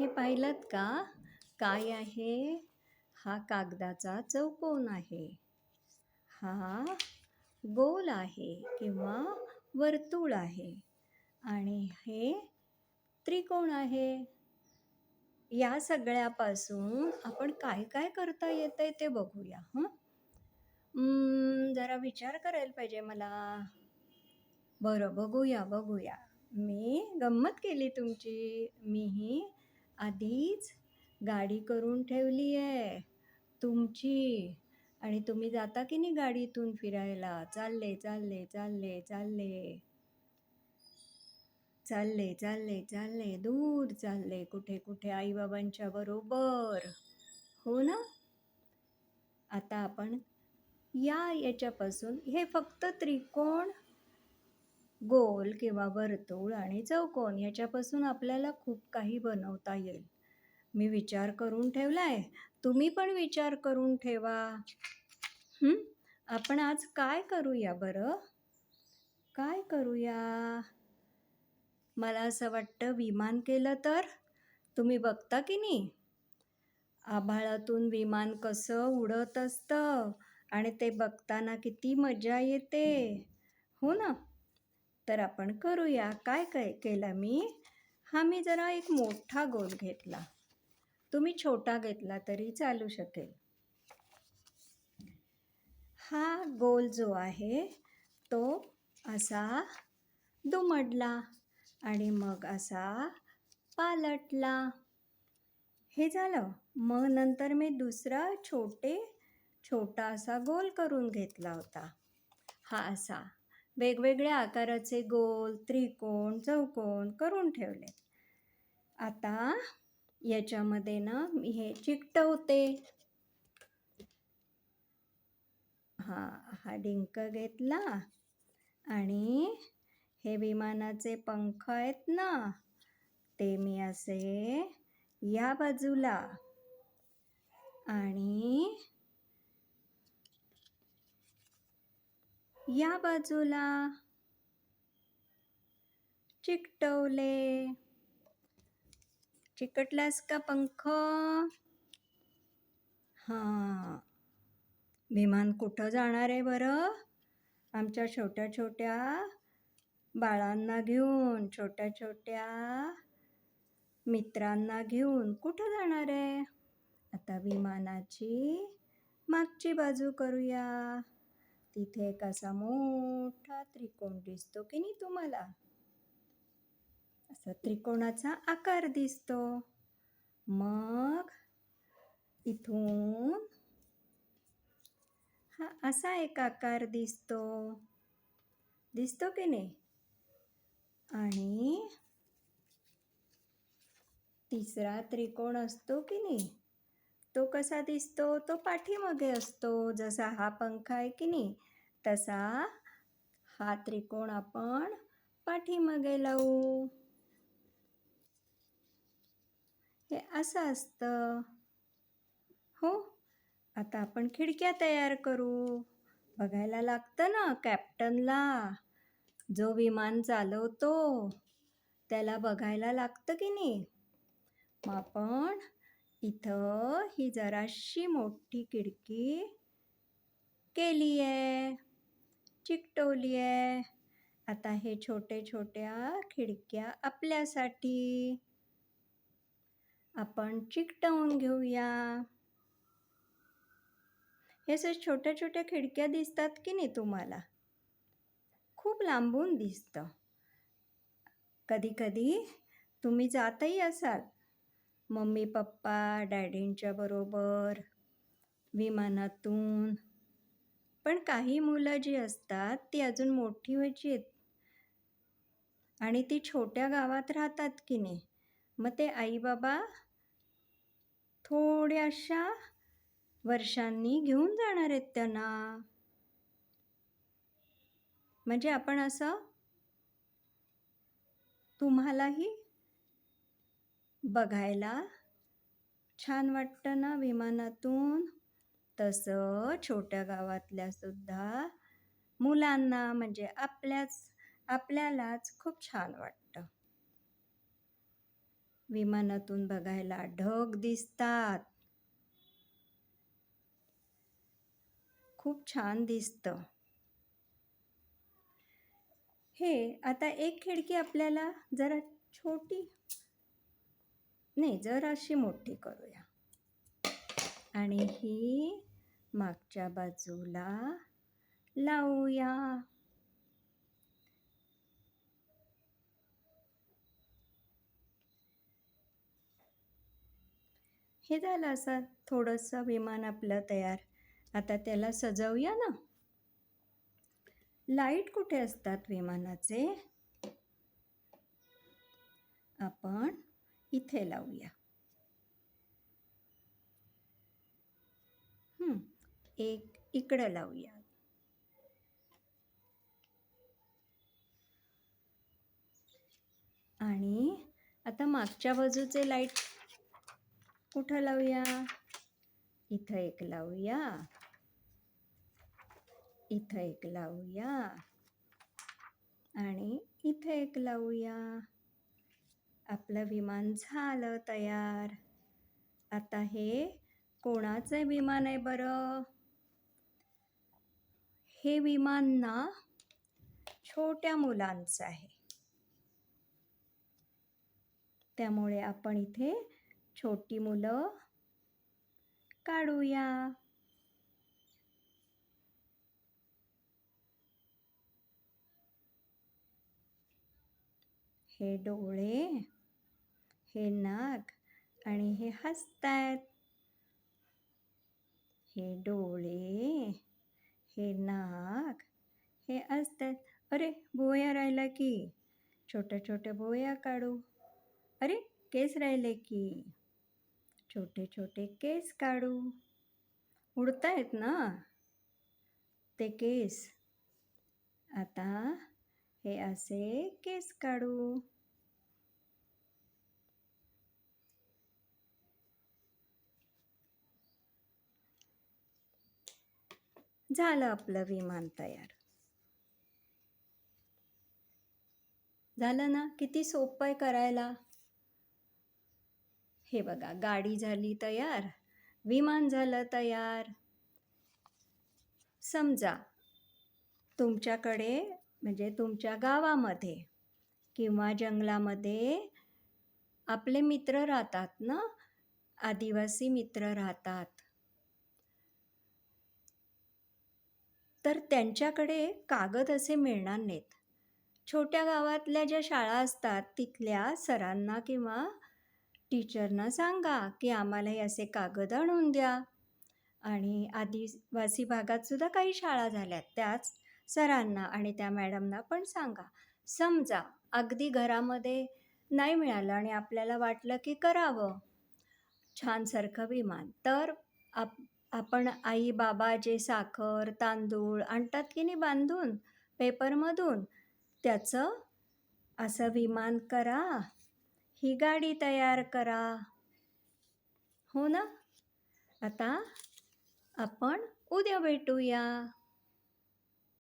हे पाहिलंत का? काय आहे? हा कागदाचा चौकोन आहे. हा गोल आहे किंवा वर्तुळ आहे आणि हे त्रिकोण आहे. या सगळ्यापासून आपण काय काय करता येतंय ते बघूया. जरा विचार करायला पाहिजे मला. बरं, बघूया. मी गंमत केली तुमची. मीही आधीच गाडी करून ठेवली आहे तुमची आणि तुम्ही जाता की नाही गाडीतून फिरायला? चालले, चालले, चालले, चालले. चालले, चालले, चालले, दूर चालले. कुठे कुठे आईबाबांच्या बरोबर. हो ना? आता आपण याच्यापासून हे फक्त त्रिकोण, गोल किंवा वर्तुळ आणि चौकोन याच्यापासून आपल्याला खूप काही बनवता येईल. मी विचार करून ठेवलाय. तुम्ही पण विचार करून ठेवा. आपण आज काय करूया बरं? काय करूया? मला असं वाटतं विमान केलं तर? तुम्ही बघता की नाही? आभाळातून विमान कसं उडत असतं आणि ते बघताना किती मजा येते. हो ना? तर आपण करूया. काय काय केलं मी? मी जरा एक मोठा गोल घेतला. तुम्ही छोटा घेतला तरी चालू शकेल. हा गोल जो आहे तो असा दुमडला आणि मग असा पालटला. हे झालं. मग नंतर मी दुसरा छोटा असा गोल करून घेतला होता. हा असा वेगवेगळ्या आकाराचे गोल, त्रिकोण, चौकोन करून ठेवले. आता याच्यामध्ये ना मी हे चिकटवते. हा डिंक घेतला आणि हे विमानाचे पंख आहेत ना, ते मी असे या बाजूला आणि या बाजूला चिकटवले. चिकटलास का पंख? विमान कुठं जाणार आहे बरं? आमच्या छोट्या छोट्या बाळांना घेऊन, छोट्या छोट्या मित्रांना घेऊन कुठं जाणार आहे? आता विमानाची मागची बाजू करूया. तिथे एक असा मोठा त्रिकोण दिसतो की नाही तुम्हाला? असा त्रिकोणाचा आकार दिसतो. मग इथून हा असा एक आकार दिसतो की नाही? आणि तिसरा त्रिकोण असतो की नाही? तो कसा दिसतो? तो पाठीमागे असतो. जसा हा पंख आहे की नाही तसा हा त्रिकोण आपण पाठीमागे लावू. हे असं असतं. हो, आता आपण खिडक्या तयार करू. बघायला लागतं ना कॅप्टनला. जो विमान चालवतो त्याला बघायला लागतं की नाही? मग आपण इथं ही जराशी मोठी खिडकी केली आहे, चिकटवली आहे. आता हे छोट्या खिडक्या आपल्यासाठी आपण चिकटवून घेऊया. हे अशा छोट्या खिडक्या दिसतात की नाही तुम्हाला? खूप लांबून दिसतं. कधी कधी तुम्ही जातही असाल मम्मी पप्पा डॅडींच्या बरोबर विमानातून. पण काही मुलं जी असतात ती अजून मोठी व्हायची आहेत आणि ती छोट्या गावात राहतात की नाही, मग ते आई बाबा थोड्याशा वर्षांनी घेऊन जाणार आहेत त्यांना. म्हणजे आपण असं तुम्हालाही बघायला छान वाटतं ना विमानातून. तसं छोट्या गावातल्या सुद्धा मुलांना म्हणजे आपल्यालाच खूप छान वाटतं. विमानातून बघायला ढग दिसतात. खूप छान दिसतं. हे आता एक खिडकी आपल्याला जरा छोटी नाही, जराशी मोठी करूया आणि ही मागच्या बाजूला लावूया. हे झालं असं थोडंसं विमान आपलं तयार. आता त्याला सजवूया ना. लाईट कुठे असतात विमानाचे? आपण इथे लावूया. एक इकडं लावूया. आणि आता मागच्या बाजूचे लाईट कुठं लावूया? इथं एक लावूया, इथं एक लावूया आणि इथं एक लावूया. आपलं विमान झालं तयार. आता हे कोणाचं विमान आहे बरं? हे विमान ना छोट्या मुलांचं आहे. त्यामुळे आपण इथे छोटी मुलं काढूया. हे डोळे, हे नाक आणि हे हसतायत. हे डोळे, हे नाक, हे हसतायत. अरे भुवया राहिला की, छोट्या छोट्या भुवया काढू. अरे केस राहिले की, छोटे छोटे केस काढू. उडतायत ना ते केस. आता हे असे केस काढू. झालं आपलं विमान तयार. झालं ना? किती सोपं आहे करायला. हे बघा, गाडी झाली तयार, विमान झालं तयार. समजा तुमच्याकडे म्हणजे तुमच्या गावामध्ये किंवा जंगलामध्ये आपले मित्र राहतात ना, आदिवासी मित्र राहतात. तर त्यांच्याकडे कागद असे मिळणार नाहीत. छोट्या गावातल्या ज्या शाळा असतात तिथल्या सरांना किंवा टीचरना सांगा की आम्हाला हे असे कागद आणून द्या. आणि आदिवासी भागात सुद्धा काही शाळा झाल्यात, त्याच सरांना आणि त्या मॅडमना पण सांगा. समजा अगदी घरामध्ये नाही मिळालं आणि आपल्याला वाटलं की करावं छानसारखं विमान, तर आपण आई बाबा जे साखर तांदूळ आणतात की नाही बांधून पेपरमधून, त्याचं असं विमान करा, ही गाडी तयार करा. हो ना? आता आपण उद्या भेटूया.